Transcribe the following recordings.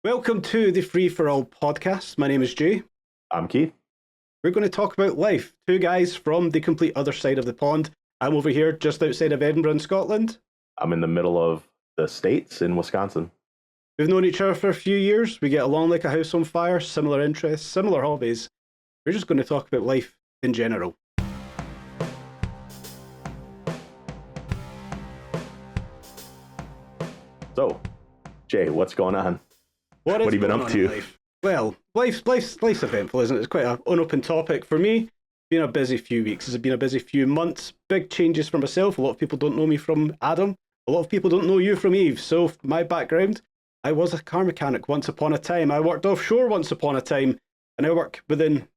Welcome to the Free for All podcast. My name is Jay. I'm Keith. We're going to talk about life. Two guys from the complete other side of the pond. I'm over here just outside of Edinburgh in Scotland. I'm in the middle of the States in Wisconsin. We've known each other for a few years. We get along like a house on fire, similar interests, similar hobbies. We're just going to talk about life in general. So, Jay, what's going on? What have you been up to? Well, life's eventful, isn't it? It's quite an unopened topic. For me, it's been a busy few weeks. It's been a busy few months. Big changes for myself. A lot of people don't know me from Adam. A lot of people don't know you from Eve. So my background, I was a car mechanic once upon a time. I worked offshore once upon a time. And I work within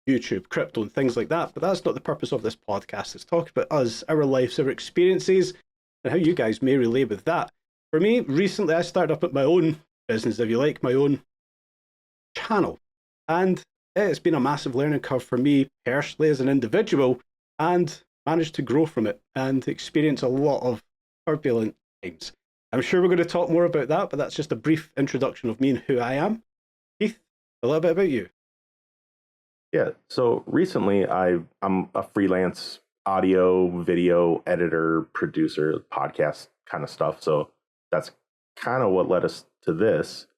YouTube, crypto and things like that. But that's not the purpose of this podcast. It's talk about us, our lives, our experiences, and how you guys may relate with that. For me, recently I started up at my own business, if you like, my own channel. And it's been a massive learning curve for me personally as an individual, and managed to grow from it and experience a lot of turbulent times. I'm sure we're going to talk more about that, but that's just a brief introduction of me and who I am. Keith, a little bit about you. Yeah, so recently I'm a freelance audio, video editor, producer, podcast kind of stuff. So that's kind of what led us to this.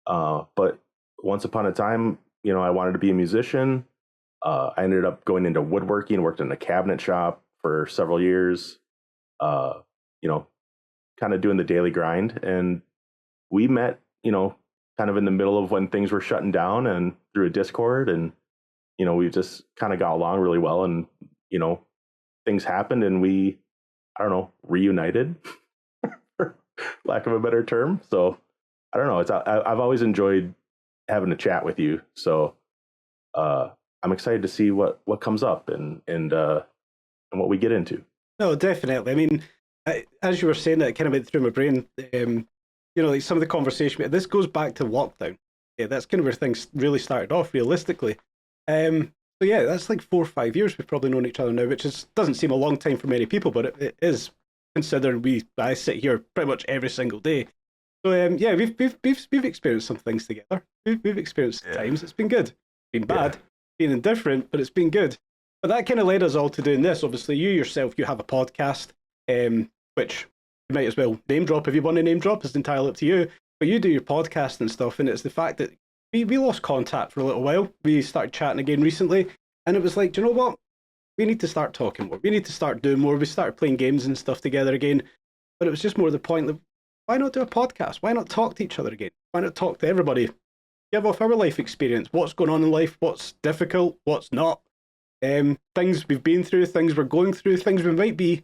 But once upon a time, I wanted to be a musician. I ended up going into woodworking, worked in a cabinet shop for several years, kind of doing the daily grind. And we met, kind of in the middle of when things were shutting down and through a Discord. And, we just kind of got along really well. And, things happened and we, reunited, for lack of a better term. So I don't know. I've always enjoyed having a chat with you. So I'm excited to see what comes up and what we get into. No, definitely. I mean, as you were saying that, it kind of went through my brain. Like some of the conversation, this goes back to lockdown. Yeah, that's kind of where things really started off realistically. So yeah, that's like 4 or 5 years we've probably known each other now, which doesn't seem a long time for many people, but it is, considering I sit here pretty much every single day. So yeah, we've experienced some things together. We've experienced times. It's been good. It's been bad, been indifferent, but it's been good. But that kind of led us all to doing this. Obviously, you yourself, you have a podcast, which you might as well name drop if you want to name drop. It's entirely up to you. But you do your podcast and stuff, and it's the fact that we lost contact for a little while. We started chatting again recently, and it was like, do you know what? We need to start talking more. We need to start doing more. We started playing games and stuff together again. But it was just more the point that why not do a podcast? Why not talk to each other again? Why not talk to everybody? Give off our life experience. What's going on in life? What's difficult? What's not? Things we've been through, things we're going through, things we might be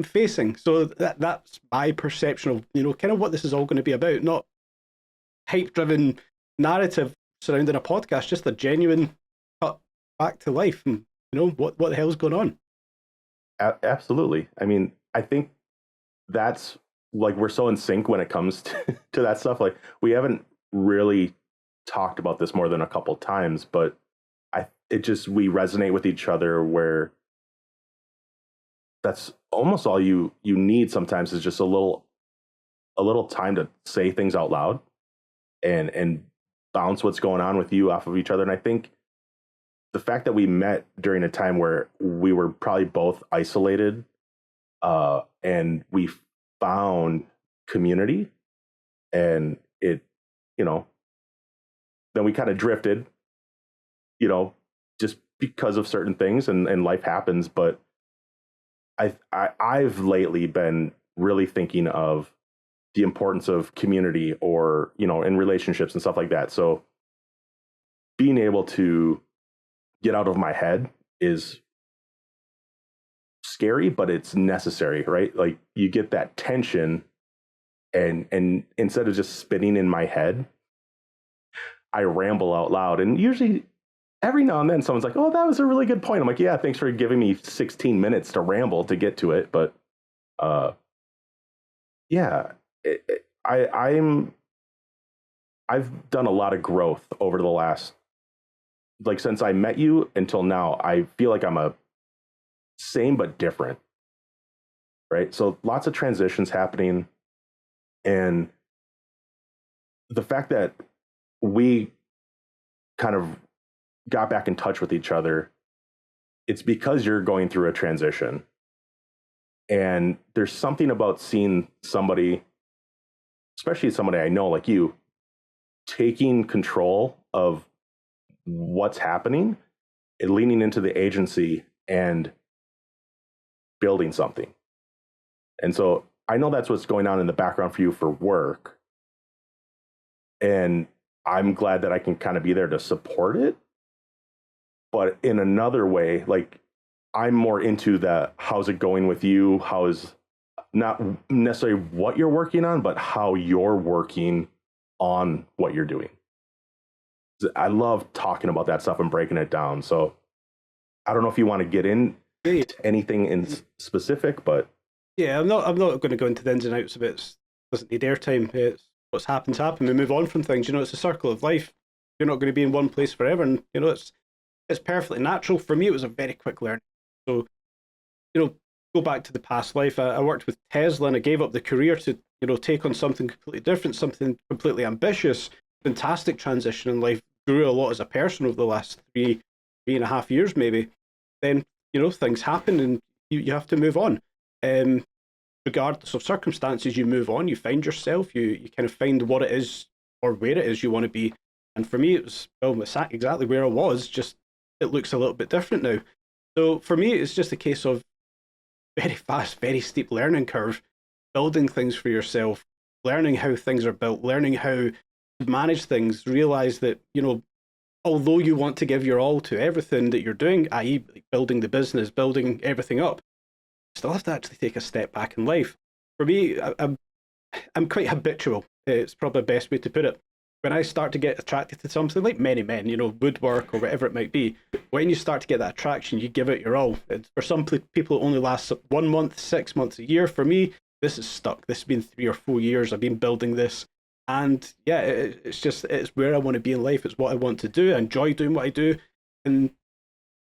facing. So that's my perception of, kind of what this is all going to be about. Not hype-driven narrative surrounding a podcast, just a genuine cut back to life and, what the hell's going on. Absolutely. I mean, I think that's like we're so in sync when it comes to that stuff. Like we haven't really talked about this more than a couple times, but we resonate with each other where that's almost all you need sometimes is just a little time to say things out loud and bounce what's going on with you off of each other. And I think the fact that we met during a time where we were probably both isolated, and we found community, and it, then we kind of drifted, just because of certain things and life happens. But I've lately been really thinking of the importance of community or, in relationships and stuff like that. So being able to get out of my head is scary, but it's necessary, right? Like you get that tension and instead of just spinning in my head, I ramble out loud. And usually every now and then someone's like, oh, that was a really good point. I'm like, yeah, thanks for giving me 16 minutes to ramble to get to it. But yeah, I've done a lot of growth over the last, like since I met you until now. I feel like I'm a same but different, right? So lots of transitions happening, and the fact that we kind of got back in touch with each other, it's because you're going through a transition. And there's something about seeing somebody, especially somebody I know like you, taking control of what's happening and leaning into the agency and building something. And so I know that's what's going on in the background for you for work. And I'm glad that I can kind of be there to support it. But in another way, like, I'm more into the how's it going with you? How is not necessarily what you're working on, but how you're working on what you're doing. I love talking about that stuff and breaking it down. So I don't know if you want to get in anything in specific, but yeah, I'm not going to go into the ins and outs of it. It doesn't need airtime. It's what's happened's happened. We move on from things. You know, it's a circle of life. You're not going to be in one place forever, and you know it's perfectly natural. For me, it was a very quick learning. So, you know, go back to the past life. I worked with Tesla, and I gave up the career to take on something completely different, something completely ambitious. Fantastic transition in life. Grew a lot as a person over the last 3.5 years, maybe. Then things happen, and you have to move on. Regardless of circumstances, you move on. You find yourself. You kind of find what it is or where it is you want to be. And for me, it was exactly where I was. Just it looks a little bit different now. So for me, it's just a case of very fast, very steep learning curve, building things for yourself, learning how things are built, learning how to manage things, realize that, although you want to give your all to everything that you're doing, i.e., like building the business, building everything up, you still have to actually take a step back in life. For me, I'm quite habitual. It's probably the best way to put it. When I start to get attracted to something, like many men, woodwork or whatever it might be, when you start to get that attraction, you give it your all. For some people, it only lasts 1 month, 6 months, a year. For me, this is stuck. This has been 3 or 4 years. I've been building this. And yeah, it's where I want to be in life. It's what I want to do. I enjoy doing what I do. And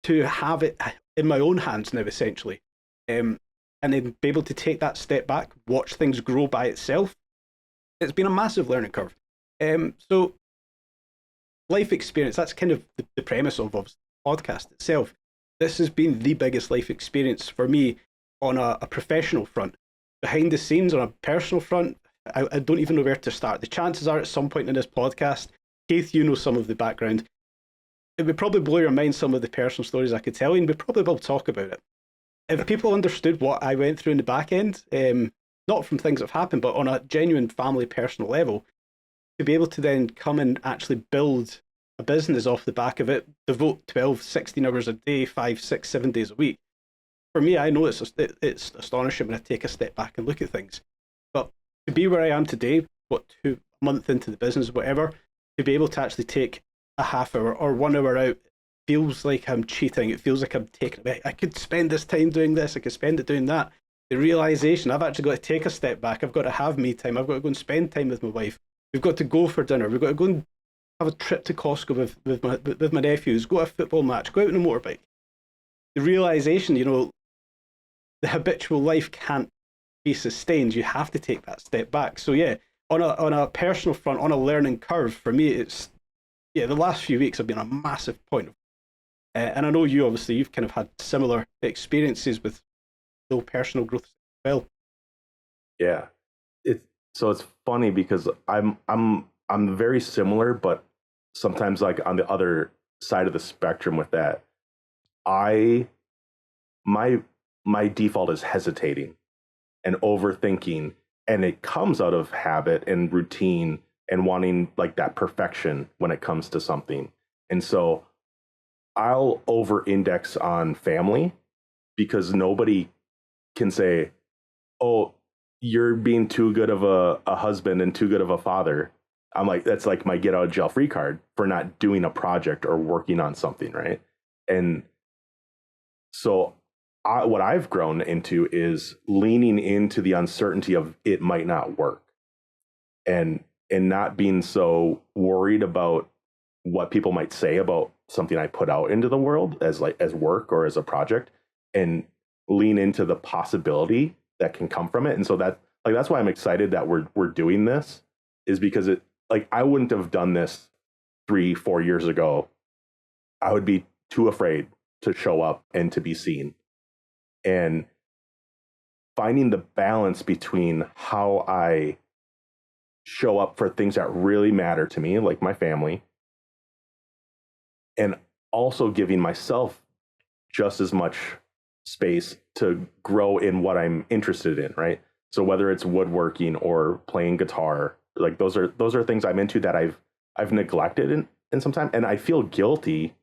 to have it in my own hands now, essentially. And then be able to take that step back, watch things grow by itself. It's been a massive learning curve. So life experience, that's kind of the premise of the podcast itself. This has been the biggest life experience for me on a professional front. Behind the scenes, on a personal front, I don't even know where to start. The chances are at some point in this podcast, Keith, you know some of the background. It would probably blow your mind, some of the personal stories I could tell you, and we probably will talk about it. If people understood what I went through in the back end, not from things that have happened, but on a genuine family personal level, to be able to then come and actually build a business off the back of it, devote 12, 16 hours a day, 5, 6, 7 days a week. For me, I know it's astonishing when I take a step back and look at things. But to be where I am today, 2 months into the business, whatever, to be able to actually take a half hour or 1 hour out feels like I'm cheating. It feels like I'm taking it. I could spend this time doing this. I could spend it doing that. The realization, I've actually got to take a step back. I've got to have me time. I've got to go and spend time with my wife. We've got to go for dinner. We've got to go and have a trip to Costco with my nephews, go to a football match, go out on a motorbike. The realization, the habitual life can't be sustained. You have to take that step back. So yeah, on a personal front, on a learning curve, for me, it's the last few weeks have been a massive point. And I know you've kind of had similar experiences with low personal growth as well. Yeah, it's funny because I'm very similar, but sometimes like on the other side of the spectrum with that, my default is hesitating and overthinking, and it comes out of habit and routine and wanting like that perfection when it comes to something. And so I'll over index on family because nobody can say, oh, you're being too good of a husband and too good of a father. I'm like, that's like my get out of jail free card for not doing a project or working on something, right? And so what I've grown into is leaning into the uncertainty of it might not work, and not being so worried about what people might say about something I put out into the world as work or as a project, and lean into the possibility that can come from it. And so that's why I'm excited that we're doing this, is because like I wouldn't have done this 3-4 years ago. I would be too afraid to show up and to be seen. And finding the balance between how I show up for things that really matter to me, like my family, and also giving myself just as much space to grow in what I'm interested in, right? So whether it's woodworking or playing guitar, like those are things I'm into that I've neglected in some time, and I feel guilty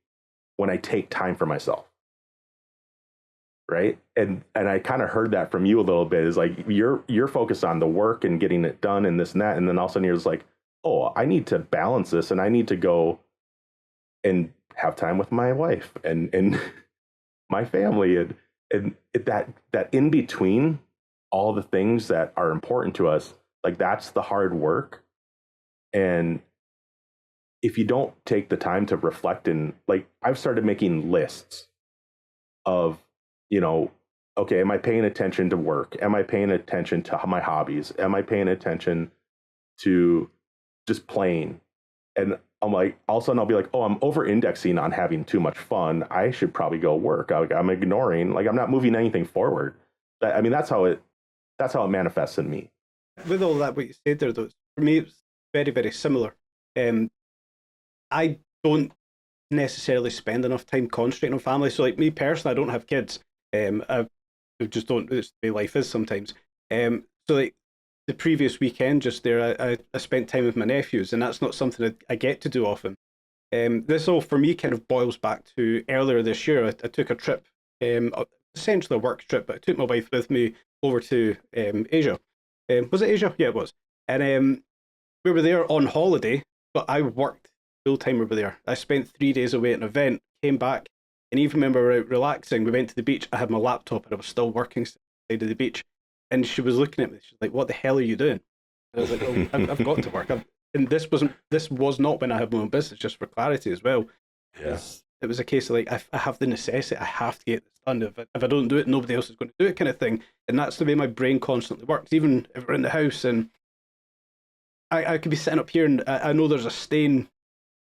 when I take time for myself. Right. And I kind of heard that from you a little bit, is like you're focused on the work and getting it done and this and that. And then all of a sudden you're just like, oh, I need to balance this, and I need to go and have time with my wife and my family, and that in between all the things that are important to us, like that's the hard work. And if you don't take the time to reflect, and like I've started making lists of, okay, am I paying attention to work? Am I paying attention to my hobbies? Am I paying attention to just playing? And I'm like, all of a sudden I'll be like, oh, I'm over indexing on having too much fun. I should probably go work. I'm ignoring, like I'm not moving anything forward. I mean, that's how it manifests in me. With all that, what you said there, though, for me, it's very, very similar. I don't necessarily spend enough time concentrating on family. So, like me personally, I don't have kids. I just don't. It's the way life is sometimes. So, like the previous weekend, just there, I spent time with my nephews, and that's not something that I get to do often. This all for me kind of boils back to earlier this year. I took a trip, essentially a work trip, but I took my wife with me over to Asia. Was it Asia? Yeah, it was. And we were there on holiday, but I worked full time over there. I spent 3 days away at an event, came back, and even when we were out relaxing, we went to the beach. I had my laptop and I was still working side of the beach. And she was looking at me. She's like, "What the hell are you doing?" And I was like, "Oh, I've got to work." And this was not when I had my own business. Just for clarity as well. Yes. It was a case of like I have the necessity. I have to get this done. If I don't do it, nobody else is going to do it, kind of thing. And that's the way my brain constantly works. Even if we're in the house and I could be sitting up here and I know there's a stain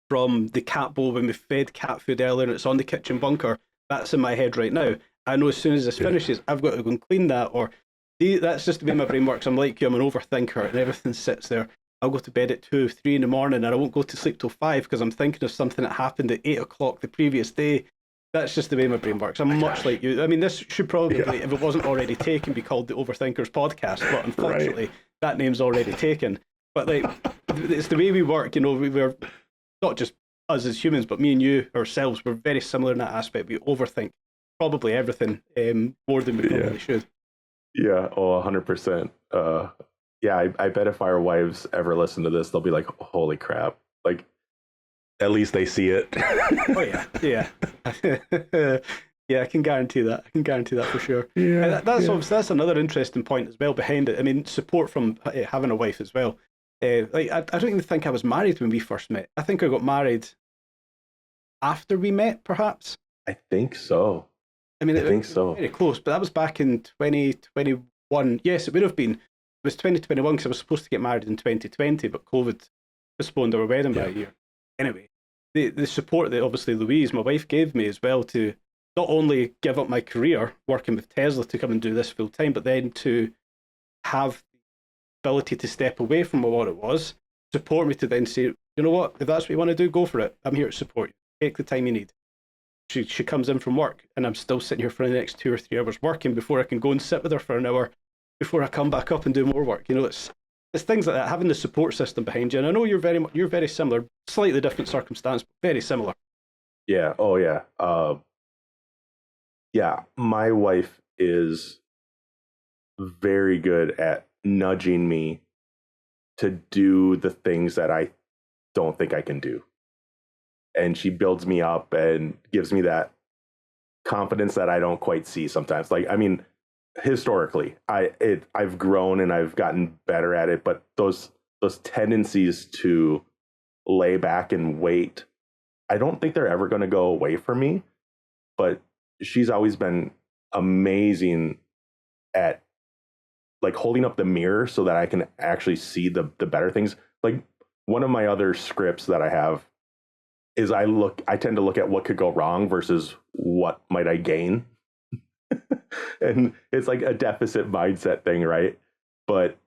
from the cat bowl when we fed cat food earlier and it's on the kitchen bunker. That's in my head right now. I know as soon as this finishes, I've got to go and clean that. Or that's just the way my brain works. I'm like you, I'm an overthinker, and everything sits there. I'll go to bed at 2, 3 in the morning, and I won't go to sleep till 5 because I'm thinking of something that happened at 8 o'clock the previous day. That's just the way my brain works. I'm much like you. I mean, this should probably, if it wasn't already taken, be called the Overthinkers Podcast. But unfortunately, that name's already taken. But like, it's the way we work. We're not just us as humans, but me and you ourselves. We're very similar in that aspect. We overthink probably everything more than we probably should. Yeah. Oh, 100%. Yeah, I bet if our wives ever listen to this, they'll be like, "Holy crap!" Like, at least they see it. Oh yeah. Yeah, I can guarantee that. I can guarantee that for sure. Yeah, that's another interesting point as well behind it. I mean, support from having a wife as well. Like I don't even think I was married when we first met. I think I got married after we met, perhaps. I think so. I mean, I think so. Very close, but that was back in 2021. Yes, it would have been. It was 2021 because I was supposed to get married in 2020, but COVID postponed our wedding by a year. Anyway, the support that obviously Louise, my wife, gave me as well to not only give up my career working with Tesla to come and do this full time, but then to have the ability to step away from what it was, support me to then say, you know what, if that's what you want to do, go for it. I'm here to support you. Take the time you need. She comes in from work, and I'm still sitting here for the next 2 or 3 hours working before I can go and sit with her for an hour before I come back up and do more work. It's things like that, having the support system behind you. And I know you're very similar, slightly different circumstance, but very similar. Yeah. Oh yeah. Yeah. My wife is very good at nudging me to do the things that I don't think I can do. And she builds me up and gives me that confidence that I don't quite see sometimes. Like, I mean, historically, I've grown and I've gotten better at it, but those tendencies to lay back and wait, I don't think they're ever going to go away from me. But she's always been amazing at like holding up the mirror so that I can actually see the better things. Like one of my other scripts that I have is I tend to look at what could go wrong versus what might I gain. And it's like a deficit mindset thing, right? But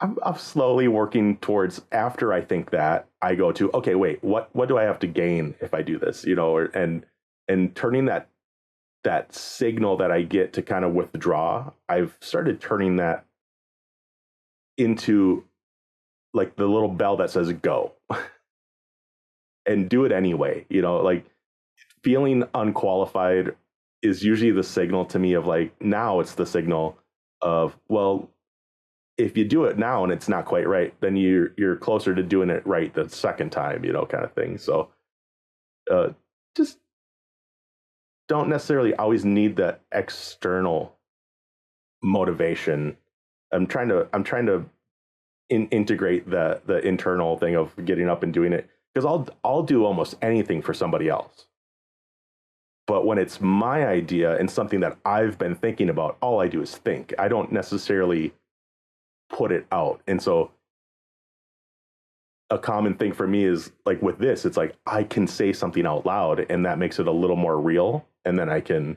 I'm slowly working towards, after I think that, I go to, okay, wait, what do I have to gain if I do this? And turning that signal that I get to kind of withdraw, I've started turning that into like the little bell that says go and do it anyway. Like feeling unqualified is usually the signal to me of like, now it's the signal of, well, if you do it now and it's not quite right, then you're closer to doing it right the second time, kind of thing. So just don't necessarily always need the external motivation. I'm trying to integrate the internal thing of getting up and doing it, because I'll do almost anything for somebody else. But when it's my idea and something that I've been thinking about, all I do is think. I don't necessarily put it out. And so a common thing for me is like with this, it's like I can say something out loud and that makes it a little more real. And then I can,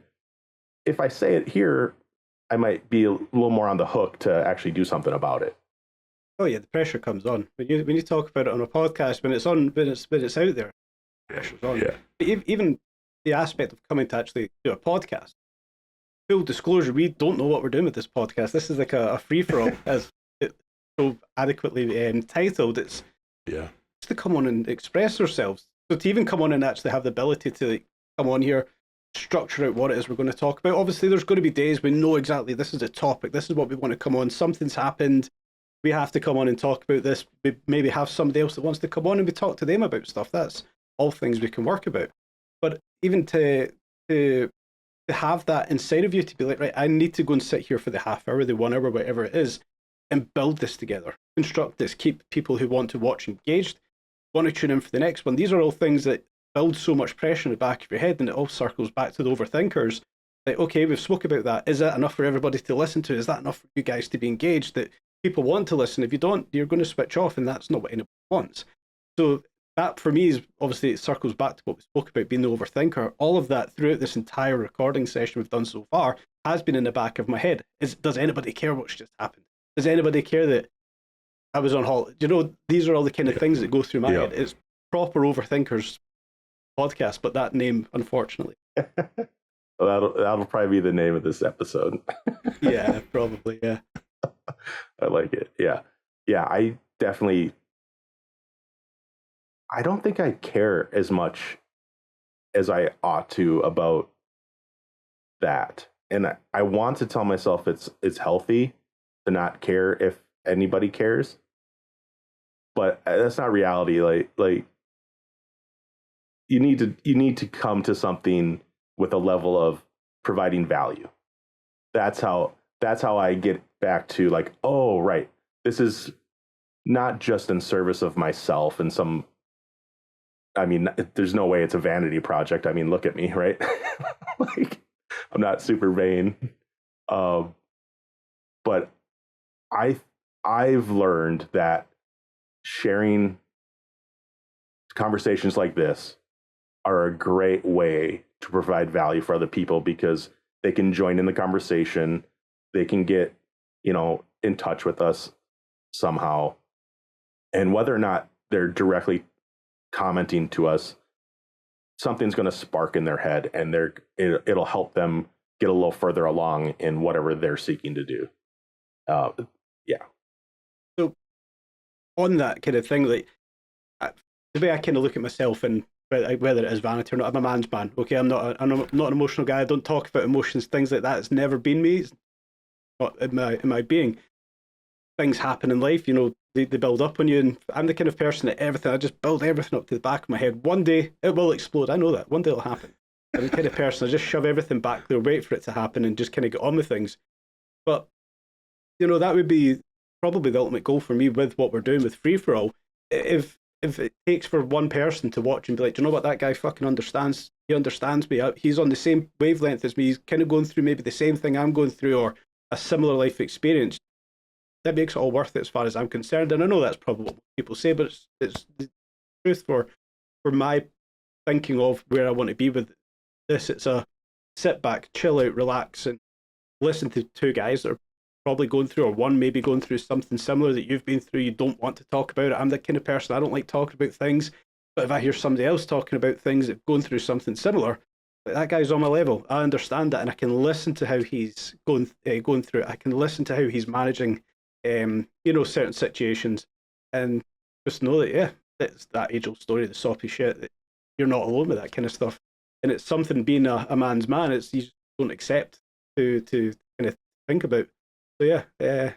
if I say it here, I might be a little more on the hook to actually do something about it. Oh yeah, the pressure comes on when you talk about it on a podcast, when it's out there, pressure's on. Yeah. But even the aspect of coming to actually do a podcast. Full disclosure, we don't know what we're doing with this podcast. This is like a free for all, as it's so adequately titled. It's just to come on and express ourselves. So to even come on and actually have the ability to come on here, structure out what it is we're going to talk about. Obviously, there's going to be days we know exactly this is a topic. This is what we want to come on. Something's happened. We have to come on and talk about this. We maybe have somebody else that wants to come on and we talk to them about stuff. That's all things we can work about. But even to have that inside of you to be like, right, I need to go and sit here for the half hour, the 1 hour, whatever it is, and build this together, construct this, keep people who want to watch engaged, want to tune in for the next one. These are all things that build so much pressure in the back of your head, and it all circles back to the overthinkers. Like, okay, we've spoke about that. Is that enough for everybody to listen to? Is that enough for you guys to be engaged? That people want to listen. If you don't, you're going to switch off, and that's not what anybody wants. So that for me is obviously, it circles back to what we spoke about, being the overthinker. All of that throughout this entire recording session we've done so far has been in the back of my head. Does anybody care what's just happened? Does anybody care that I was on holiday? These are all the kind of things that go through my head. It's proper overthinkers podcast, but that name, unfortunately. Well, that'll probably be the name of this episode. Yeah, probably. Yeah. I like it. Yeah. I don't think I care as much as I ought to about that. And I want to tell myself it's healthy to not care if anybody cares. But that's not reality. Like you need to come to something with a level of providing value. That's how I get back to like, oh, right, this is not just in service of myself and some, I mean, there's no way it's a vanity project. I mean, look at me, right? Like, I'm not super vain. But I've learned that sharing conversations like this are a great way to provide value for other people, because they can join in the conversation. They can get, in touch with us somehow. And whether or not they're directly commenting to us, something's going to spark in their head, and it'll help them get a little further along in whatever they're seeking to do. So on that kind of thing, like the way I kind of look at myself, and whether it is vanity or not, I'm a man's man. Okay, I'm not an emotional guy. I don't talk about emotions, things like that. It's never been me. It's not in my being. Things happen in life, they build up on you, and I'm the kind of person that I just build everything up to the back of my head. One day it will explode. I know that. One day it'll happen. I'm the kind of person I just shove everything back there, wait for it to happen, and just kind of get on with things. But that would be probably the ultimate goal for me with what we're doing with Free For All. If it takes for one person to watch and be like, do you know what, that guy fucking understands. He understands me. He's on the same wavelength as me. He's kind of going through maybe the same thing I'm going through, or a similar life experience. that makes it all worth it as far as I'm concerned. And I know that's probably what people say, but it's the truth for my thinking of where I want to be with this. It's a sit back, chill out, relax, and listen to two guys that are probably going through, or one maybe going through something similar that you've been through. You don't want to talk about it. I'm the kind of person, I don't like talking about things, but if I hear somebody else talking about things that going through something similar, like, that guy's on my level. I understand that, and I can listen to how he's going through it. I can listen to how he's managing, certain situations, and just know that it's that age old story, the soppy shit. That you're not alone with that kind of stuff, and it's something being a man's man. It's you just don't accept to kind of think about. So yeah.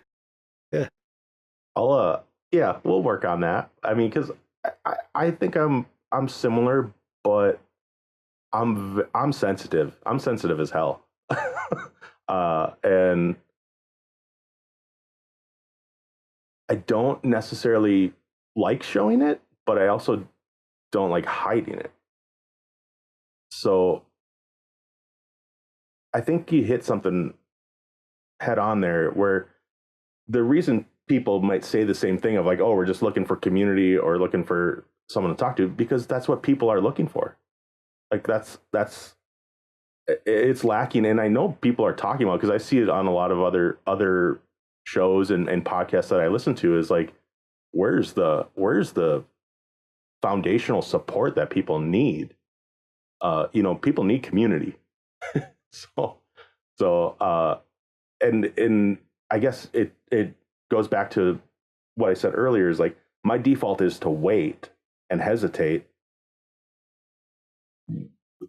Yeah, we'll work on that. I mean, because I think I'm similar, but I'm sensitive. I'm sensitive as hell. And I don't necessarily like showing it, but I also don't like hiding it. So I think you hit something head on there, where the reason people might say the same thing of like, oh, we're just looking for community or looking for someone to talk to, because that's what people are looking for. Like that's it's lacking. And I know people are talking about, because I see it on a lot of other shows and podcasts that I listen to, is like, where's the foundational support that people need? People need community. so and I guess it goes back to what I said earlier, is like, my default is to wait and hesitate.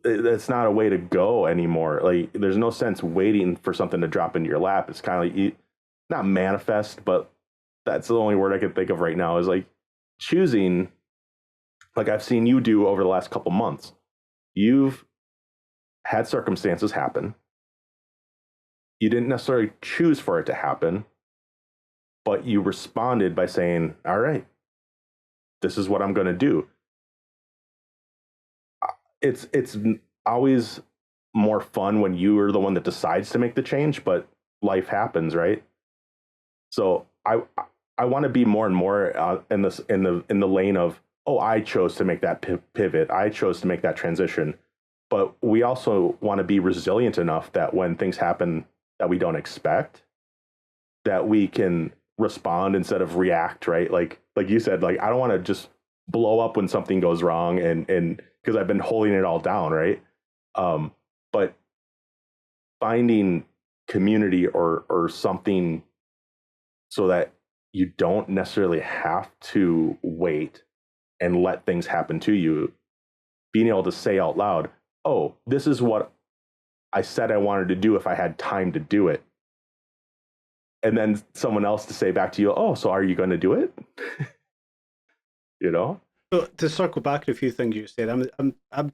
That's not a way to go anymore. Like, there's no sense waiting for something to drop into your lap. It's kind of like, not manifest, but that's the only word I can think of right now, is like choosing, like I've seen you do over the last couple months. You've had circumstances happen. You didn't necessarily choose for it to happen, but you responded by saying, all right, this is what I'm going to do. It's always more fun when you are the one that decides to make the change, but life happens, right? So I want to be more and more in the lane of, oh, I chose to make that pivot, I chose to make that transition. But we also want to be resilient enough that when things happen that we don't expect, that we can respond instead of react, right? Like you said, like, I don't want to just blow up when something goes wrong, and because I've been holding it all down, right? But finding community or something so that you don't necessarily have to wait and let things happen to you, being able to say out loud, oh, this is what I said I wanted to do if I had time to do it. And then someone else to say back to you, oh, so are you going to do it? you know? So to circle back to a few things you said, I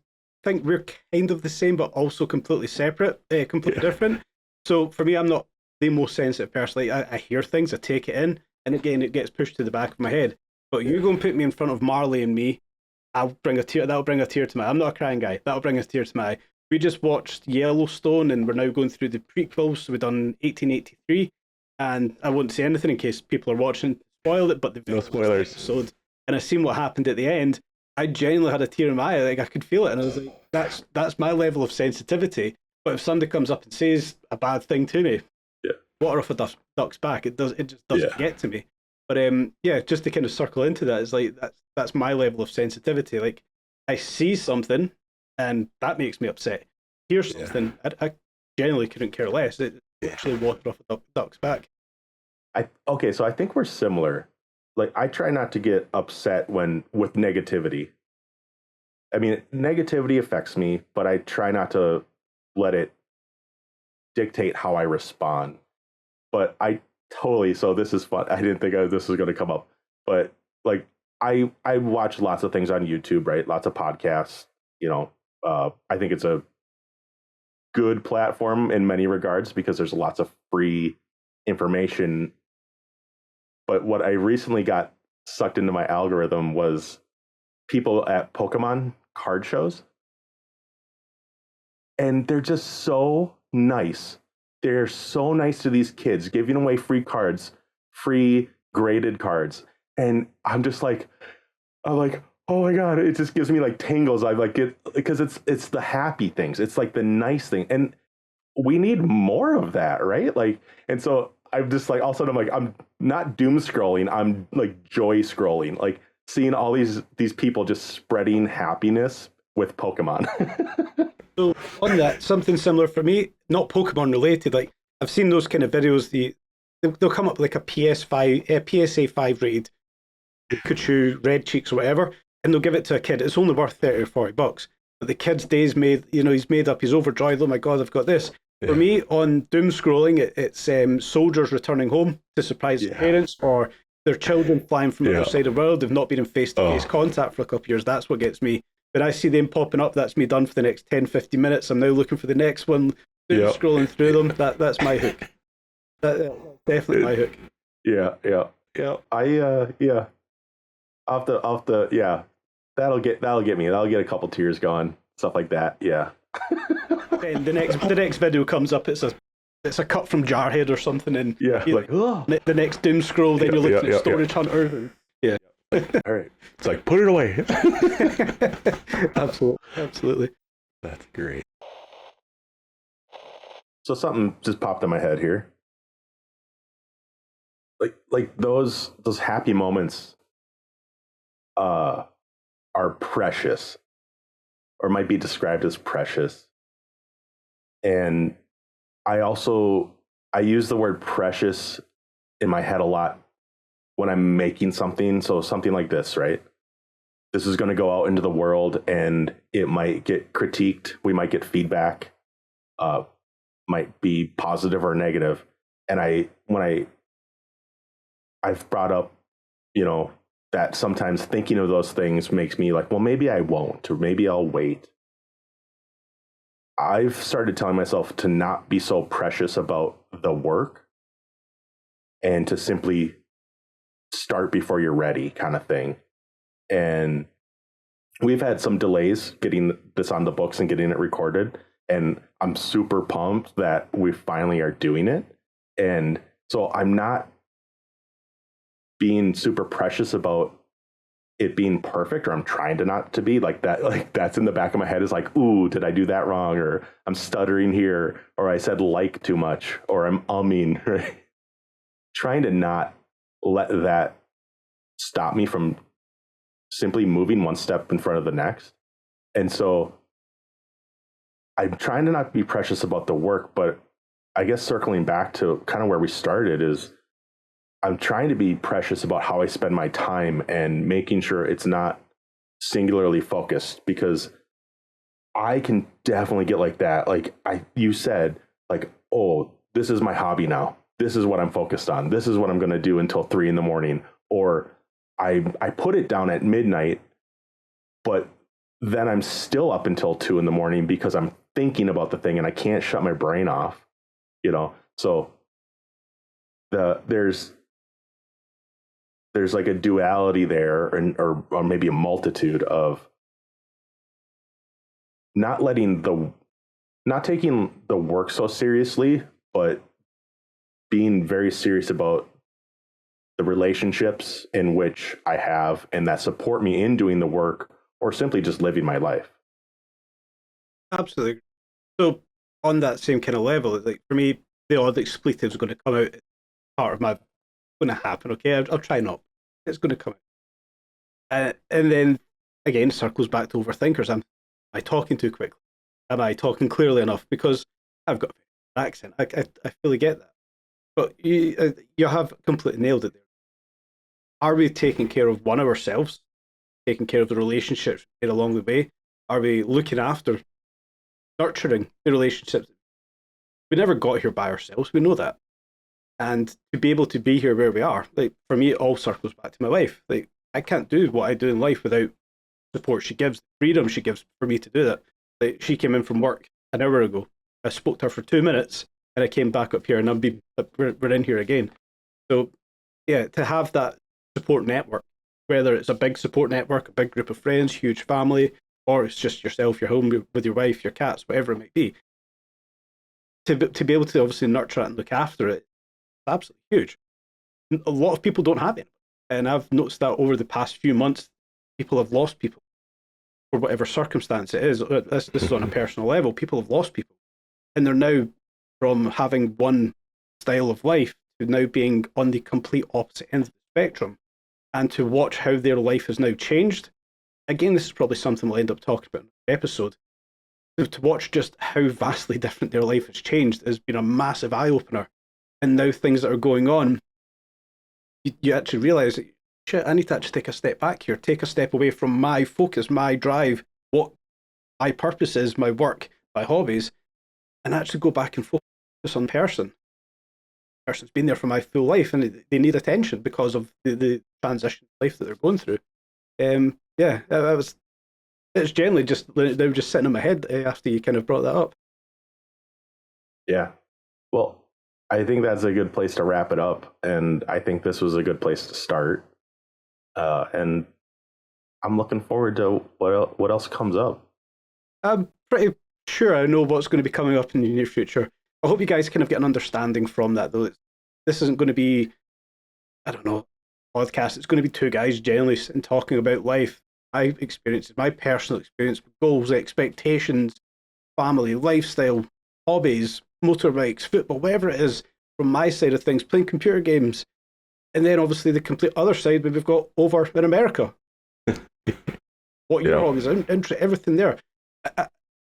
think we're kind of the same, but also completely separate, completely different. So for me, I'm not the most sensitive person. Like, I hear things, I take it in, and again, it gets pushed to the back of my head. But you go and put me in front of Marley and me, I'll bring a tear. That'll bring a tear to my eye. I'm not a crying guy. That'll bring a tear to my eye. We just watched Yellowstone, and we're now going through the prequels. So we've done 1883, and I won't say anything in case people are watching. Spoiled it, but they've No spoilers. episode, and I seen what happened at the end. I genuinely had a tear in my eye. Like, I could feel it, and I was like, "That's my level of sensitivity." But if somebody comes up and says a bad thing to me, yeah, water off a duck's back. It just doesn't get to me. But just to kind of circle into that, is like that's my level of sensitivity. Like, I see something, and that makes me upset. Hear something, I generally couldn't care less. It actually water off a duck's back. So I think we're similar. Like, I try not to get upset with negativity. I mean, negativity affects me, but I try not to let it dictate how I respond. But so this is fun. I didn't think this was going to come up, but like, I watch lots of things on YouTube, right? Lots of podcasts. I think it's a good platform in many regards because there's lots of free information. But what I recently got sucked into my algorithm was people at Pokemon card shows. And they're just so nice. They're so nice to these kids, giving away free cards free graded cards. And I'm like, oh my God, it just gives me like tingles. I like it because it's the happy things. It's like the nice thing. And we need more of that, right? Like, and so I'm just like, all of a sudden I'm like, I'm not doom scrolling, I'm like joy scrolling, like seeing all these people just spreading happiness with Pokemon. So on that, something similar for me, not Pokemon related. Like I've seen those kind of videos. They'll come up like a PS5, PSA 5 rated Pikachu, Red Cheeks, or whatever, and they'll give it to a kid. It's only worth 30 or $40. But the kid's day's made. He's made up. He's overjoyed. Oh my God, I've got this. Yeah. For me, on doom scrolling, it's soldiers returning home to surprise their parents, or their children flying from the other side of the world. They've not been in face-to-face contact for a couple of years. That's what gets me. When I see them popping up, that's me done for the next 10, 15 minutes. I'm now looking for the next one, scrolling through them. That's my hook. That's definitely my hook. Yeah. Off the that'll get me. That'll get a couple tears going, stuff like that. Yeah. And the next video comes up. It's a cut from Jarhead or something, and the next doom scroll. Then you're looking at Storage Hunter. And, all right. It's like, put it away. Absolutely. That's great. So something just popped in my head here. Like those happy moments are precious, or might be described as precious. And I use the word precious in my head a lot when I'm making something. So something like this, right? This is going to go out into the world and it might get critiqued. We might get feedback, might be positive or negative. And I've brought up, that sometimes thinking of those things makes me like, well, maybe I won't, or maybe I'll wait. I've started telling myself to not be so precious about the work and to simply start before you're ready, kind of thing. And we've had some delays getting this on the books and getting it recorded. And I'm super pumped that we finally are doing it. And so I'm not being super precious about it being perfect, or I'm trying to not to be like that. Like that's in the back of my head is like, ooh, did I do that wrong? Or I'm stuttering here, or I said like too much, or I'm umming, right? Trying to not let that stop me from simply moving one step in front of the next. And so I'm trying to not be precious about the work, but I guess circling back to kind of where we started is I'm trying to be precious about how I spend my time and making sure it's not singularly focused, because I can definitely get like that. Like you said, like, oh, this is my hobby now. This is what I'm focused on. This is what I'm going to do until 3 a.m. Or I put it down at midnight, but then I'm still up until 2 a.m. because I'm thinking about the thing and I can't shut my brain off, So there's like a duality there, or maybe a multitude of not taking the work so seriously, but being very serious about the relationships in which I have and that support me in doing the work, or simply just living my life. Absolutely. So on that same kind of level, like for me, the odd expletive is going to come out. Part of my going to happen. Okay, I'll try not. It's going to come out. And then again, circles back to overthinkers. Am I talking too quickly? Am I talking clearly enough? Because I've got an accent. I fully get that. But you have completely nailed it there. Are we taking care of one of ourselves? Taking care of the relationships along the way? Are we looking after, nurturing the relationships? We never got here by ourselves. We know that. And to be able to be here where we are, like for me, it all circles back to my wife. Like I can't do what I do in life without support she gives, the freedom she gives for me to do that. Like she came in from work an hour ago. I spoke to her for 2 minutes, and I came back up here, and we're in here again. So yeah, to have that support network, whether it's a big support network, a big group of friends, huge family, or it's just yourself, you're home with your wife, your cats, whatever it might be, to be able to obviously nurture it and look after it, absolutely huge. a lot of people don't have it. And I've noticed that over the past few months, people have lost people for whatever circumstance it is. This is on a personal level. People have lost people. And they're now, from having one style of life to now being on the complete opposite end of the spectrum. And to watch how their life has now changed. Again, this is probably something we'll end up talking about in the episode. To watch just how vastly different their life has changed has been a massive eye-opener. And now things that are going on, you actually realise, shit, I need to actually take a step back here, take a step away from my focus, my drive, what my purpose is, my work, my hobbies, and actually go back and focus on the person. The person's been there for my full life, and they need attention because of the transition of life that they're going through. It's generally just, they were just sitting in my head after you kind of brought that up. Yeah. Well, I think that's a good place to wrap it up. And I think this was a good place to start. And I'm looking forward to what else comes up. I'm pretty sure I know what's going to be coming up in the near future. I hope you guys kind of get an understanding from that, though. This isn't going to be, I don't know, podcast. It's going to be two guys generally and talking about life, my experiences, my personal experience, goals, expectations, family, lifestyle, hobbies, motorbikes, football, whatever it is, from my side of things, playing computer games. And then obviously the complete other side, we've got over in America. What your hobbies, everything there.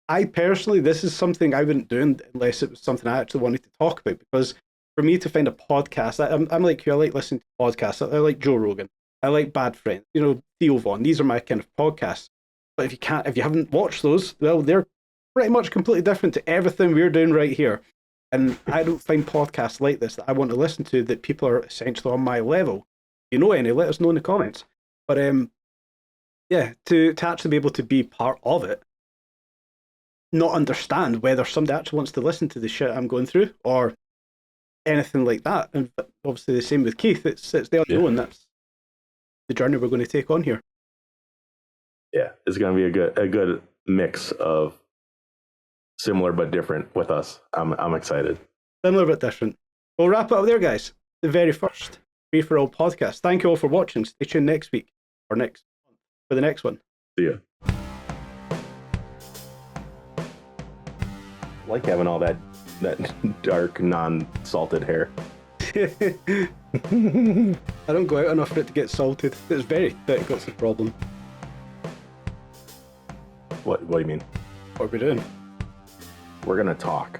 I personally, this is something I wouldn't do unless it was something I actually wanted to talk about, because for me to find a podcast, I'm like you, I like listening to podcasts. I like Joe Rogan. I like Bad Friends, Theo Vaughn. These are my kind of podcasts. But if you haven't watched those, well, they're pretty much completely different to everything we're doing right here. And I don't find podcasts like this that I want to listen to that people are essentially on my level. If you know any, let us know in the comments. But to actually be able to be part of it, not understand whether somebody actually wants to listen to the shit I'm going through or anything like that. And obviously the same with Keith. It's the unknown. That's the journey we're going to take on here. Yeah, it's going to be a good mix of similar but different with us. I'm excited. Similar but different. We'll wrap it up there, guys. The very first Free for All podcast. Thank you all for watching. Stay tuned next week or next month for the next one. See ya. I like having all that dark, non-salted hair. I don't go out enough for it to get salted. It's very thick, that's the problem. What do you mean? What are we doing? We're gonna talk.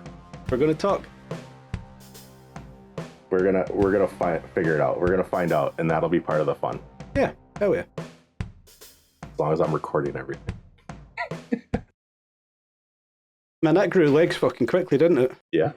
We're gonna talk. We're gonna figure it out. We're gonna find out, and that'll be part of the fun. Yeah, hell yeah. As long as I'm recording everything. Man, that grew legs fucking quickly, didn't it? Yeah.